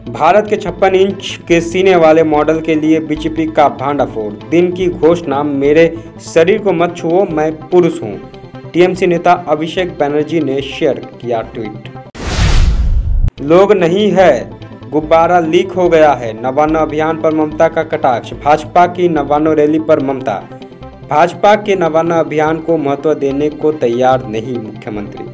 भारत के 56 इंच के सीने वाले मॉडल के लिए बीजेपी का भांडाफोड़। दिन की घोषणा, मेरे शरीर को मत छुओ, मैं पुरुष हूं। टीएमसी नेता अभिषेक बनर्जी ने शेयर किया ट्वीट। लोग नहीं है, गुब्बारा लीक हो गया है। नवान्न अभियान पर ममता का कटाक्ष। भाजपा की नवान्न रैली पर ममता। भाजपा के नवान्न अभियान को महत्व देने को तैयार नहीं मुख्यमंत्री।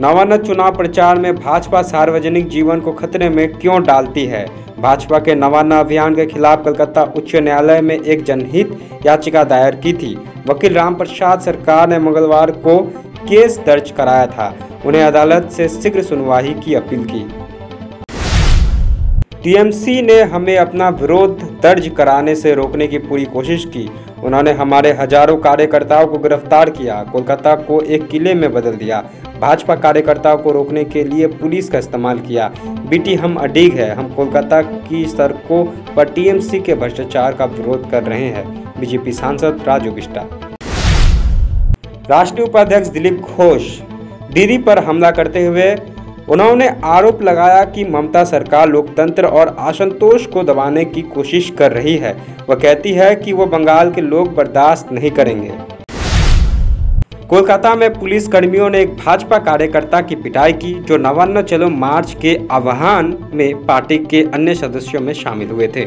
नवान्न चुनाव प्रचार में भाजपा सार्वजनिक जीवन को खतरे में क्यों डालती है? भाजपा के नवान्न अभियान के खिलाफ कलकत्ता उच्च न्यायालय में एक जनहित याचिका दायर की थी। वकील रामप्रसाद सरकार ने मंगलवार को केस दर्ज कराया था। उन्हें अदालत से शीघ्र सुनवाई की अपील की। टीएमसी ने हमें अपना विरोध दर्ज कराने से रोकने की पूरी कोशिश की। उन्होंने हमारे हजारों कार्यकर्ताओं को गिरफ्तार किया, कोलकाता को एक किले में बदल दिया। भाजपा कार्यकर्ताओं को रोकने के लिए पुलिस का इस्तेमाल किया। बीटी, हम अडिग है, हम कोलकाता की सड़कों पर टीएमसी के भ्रष्टाचार का विरोध कर रहे हैं। बीजेपी सांसद राजू बिष्टा। राष्ट्रीय उपाध्यक्ष दिलीप घोष दीदी पर हमला करते हुए उन्होंने आरोप लगाया कि ममता सरकार लोकतंत्र और असंतोष को दबाने की कोशिश कर रही है। वह कहती है कि वो बंगाल के लोग बर्दाश्त नहीं करेंगे। कोलकाता में पुलिस कर्मियों ने एक भाजपा कार्यकर्ता की पिटाई की, जो नवान्न चलो मार्च के आह्वान में पार्टी के अन्य सदस्यों में शामिल हुए थे।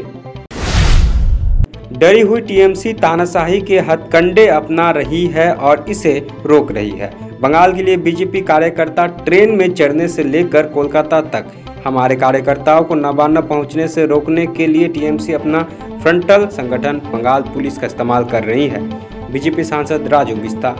डरी हुई टीएमसी तानाशाही के हथकंडे अपना रही है और इसे रोक रही है। बंगाल के लिए बीजेपी कार्यकर्ता ट्रेन में चढ़ने से लेकर कोलकाता तक हमारे कार्यकर्ताओं को नवान्न पहुंचने से रोकने के लिए टीएमसी अपना फ्रंटल संगठन बंगाल पुलिस का इस्तेमाल कर रही है। बीजेपी सांसद राजू बिस्ता।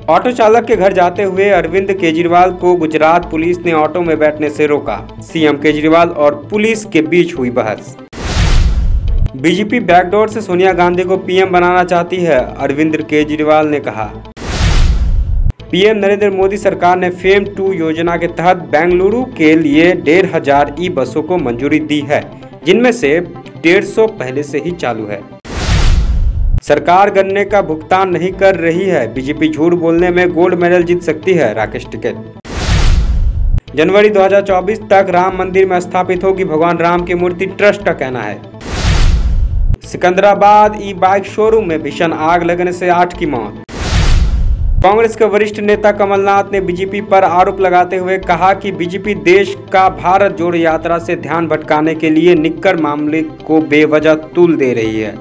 ऑटो चालक के घर जाते हुए अरविंद केजरीवाल को गुजरात पुलिस ने ऑटो में बैठने से रोका। सीएम केजरीवाल और पुलिस के बीच हुई बहस। बीजेपी बैकडोर से सोनिया गांधी को पीएम बनाना चाहती है, अरविंद केजरीवाल ने कहा। पीएम नरेंद्र मोदी सरकार ने फेम 2 योजना के तहत बेंगलुरु के लिए 1500 ई बसों को मंजूरी दी है, जिनमें से 150 पहले से ही चालू है। सरकार गन्ने का भुगतान नहीं कर रही है, बीजेपी झूठ बोलने में गोल्ड मेडल जीत सकती है, राकेश टिकैत। जनवरी 2024 तक राम मंदिर में स्थापित होगी भगवान राम की मूर्ति, ट्रस्ट का कहना है। सिकंदराबाद ई बाइक शोरूम में भीषण आग लगने से 8 की मौत। कांग्रेस के वरिष्ठ नेता कमलनाथ ने बीजेपी पर आरोप लगाते हुए कहा कि बीजेपी देश का भारत जोड़ो यात्रा से ध्यान भटकाने के लिए निक्कर मामले को बेवजह तूल दे रही है।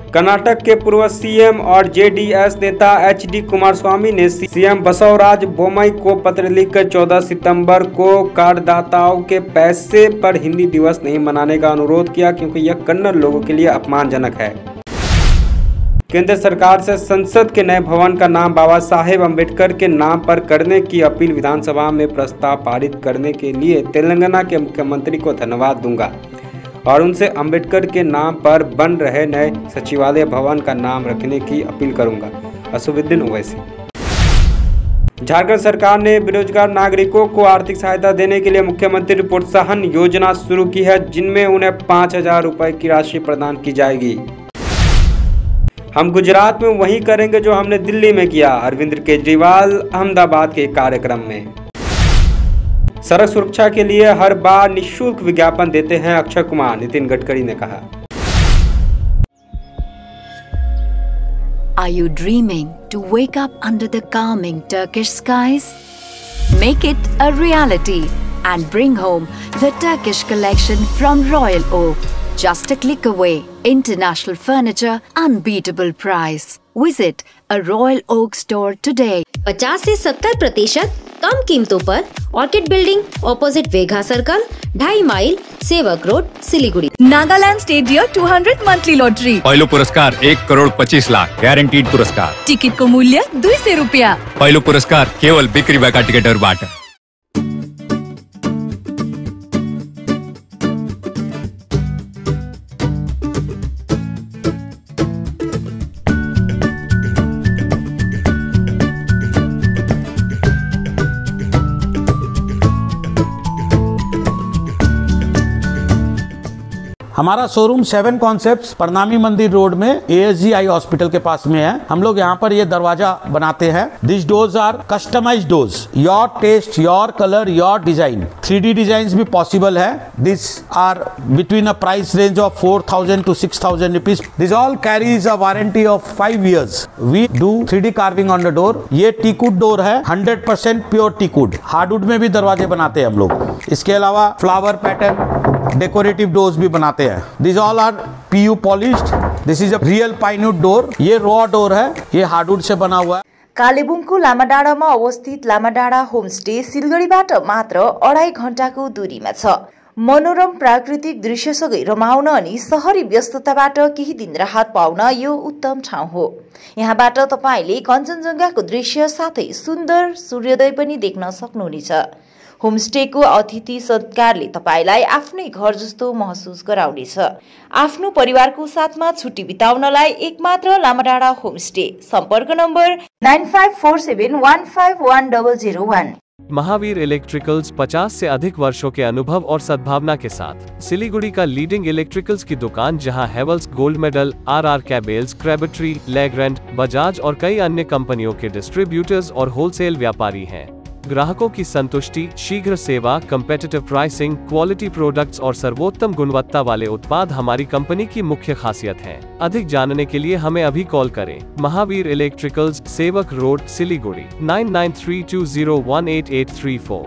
कर्नाटक के पूर्व सीएम और जेडीएस नेता एचडी कुमारस्वामी ने सीएम बसवराज बोम्मई को पत्र लिखकर 14 सितंबर को करदाताओं के पैसे पर हिंदी दिवस नहीं मनाने का अनुरोध किया, क्योंकि यह कन्नड़ लोगों के लिए अपमानजनक है। केंद्र सरकार से संसद के नए भवन का नाम बाबा साहेब अम्बेडकर के नाम पर करने की अपील। विधानसभा में प्रस्ताव पारित करने के लिए तेलंगाना के मुख्यमंत्री को धन्यवाद दूंगा और उनसे अम्बेडकर के नाम पर बन रहे नए सचिवालय भवन का नाम रखने की अपील करूंगा। असुद्दीन ओवैसी। झारखंड सरकार ने बेरोजगार नागरिकों को आर्थिक सहायता देने के लिए मुख्यमंत्री प्रोत्साहन योजना शुरू की है, जिनमें उन्हें 5000 रुपए की राशि प्रदान की जाएगी। हम गुजरात में वही करेंगे जो हमने दिल्ली में किया, अरविंद केजरीवाल अहमदाबाद के कार्यक्रम में। सड़क सुरक्षा के लिए हर बार निःशुल्क विज्ञापन देते हैं अक्षय कुमार, नितिन गडकरी ने कहा। Are you dreaming to wake up under the calming Turkish skies? Make it a reality and bring home the Turkish collection from Royal Oak. Just a click away. International furniture, unbeatable price. Visit a Royal Oak store today. 50 से 70% कम कीमतों पर orchid building opposite Vega circle, 2.5 mile, Sevoke road, Siliguri. Nagaland state dear 200 monthly lottery. पहलो पुरस्कार 1,25,00,000 ग्यारंटीड पुरस्कार। Ticket को मूल्य 200 रुपया। पहलो पुरस्कार केवल बिक्री बाका टिकटर बाट। हमारा शोरूम 7 कॉन्सेप्ट्स प्रणामी मंदिर रोड में ASG आई हॉस्पिटल के पास में है। हम लोग यहाँ पर ये दरवाजा बनाते हैं। This doors are customised doors, your taste, your colour, your design. 3D design भी पॉसिबल है। This are between a price range of 4,000 to 6,000 rupees. This all carries a warranty of 5 years। We do 3D carving on the door. ये teakwood door है, 100% pure teakwood. Hardwood में भी दरवाजे बनाते हैं हम लोग। इसके अलावा फ्लावर पैटर्न, डेकोरेटिव डोर्स भी बनाते हैं। This all are PU polished. This is a real pinewood door. ये रॉ डोर है, ये हार्डवुड से बना हुआ है। कालेबुङको लामाडाँडामा अवस्थित लामाडाँडा होमस्टे सिलगढीबाट मात्र 2.5 घण्टाको दूरीमा छ। मनोरम प्राकृतिक दृश्यसँगै रमाउन अनि शहरी व्यस्तताबाट केही दिन राहत पाउन यो उत्तम ठाउँ हो। यहाँबाट तपाईले कञ्चनजङ्घाको दृश्य साथै सुन्दर सूर्योदय पनि देख्न सक्नुहुनेछ। होमस्टेको अतिथि सत्कारले तपाईलाई आफ्नै घर जस्तो महसुस गराउनेछ। आफ्नो परिवारको साथमा छुट्टी बिताउनलाई एकमात्र लामाडाँडा होमस्टे। सम्पर्क नम्बर 9547151001। महावीर इलेक्ट्रिकल्स 50 से अधिक वर्षों के अनुभव और सद्भावना के साथ सिलीगुड़ी का लीडिंग इलेक्ट्रिकल्स की दुकान, जहां Havells, gold medal, RR cables, Crabtree, Legrand, Bajaj और कई अन्य कंपनियों के डिस्ट्रीब्यूटर्स और होलसेल व्यापारी हैं। ग्राहकों की संतुष्टि, शीघ्र सेवा, कम्पेटिटिव प्राइसिंग, क्वालिटी प्रोडक्ट्स और सर्वोत्तम गुणवत्ता वाले उत्पाद हमारी कंपनी की मुख्य खासियत हैं। अधिक जानने के लिए हमें अभी कॉल करें। महावीर इलेक्ट्रिकल्स, सेवक रोड, सिलीगुड़ी 9932018834।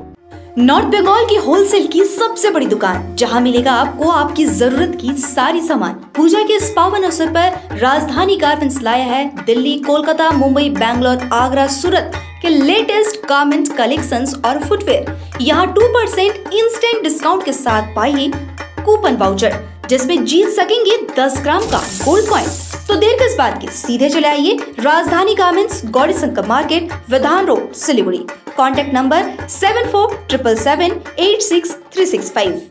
नॉर्थ बंगाल की होलसेल की सबसे बड़ी दुकान, जहां मिलेगा आपको आपकी जरूरत की सारी सामान। पूजा के इस पावन अवसर पर राजधानी गारमेंट्स लाया है दिल्ली, कोलकाता, मुंबई, बैंगलोर, आगरा, सूरत के लेटेस्ट गारमेंट कलेक्शंस और फुटवेयर। यहाँ 2% इंस्टेंट डिस्काउंट के साथ पाइए कूपन वाउचर, जिसमें जीत सकेंगे 10 ग्राम का गोल्ड कॉइन। तो देर किस बात की, सीधे चले आइए Rajdhani garments, Gauri Shankar market, Bidhan road, Siliguri. Contact number 7477786365।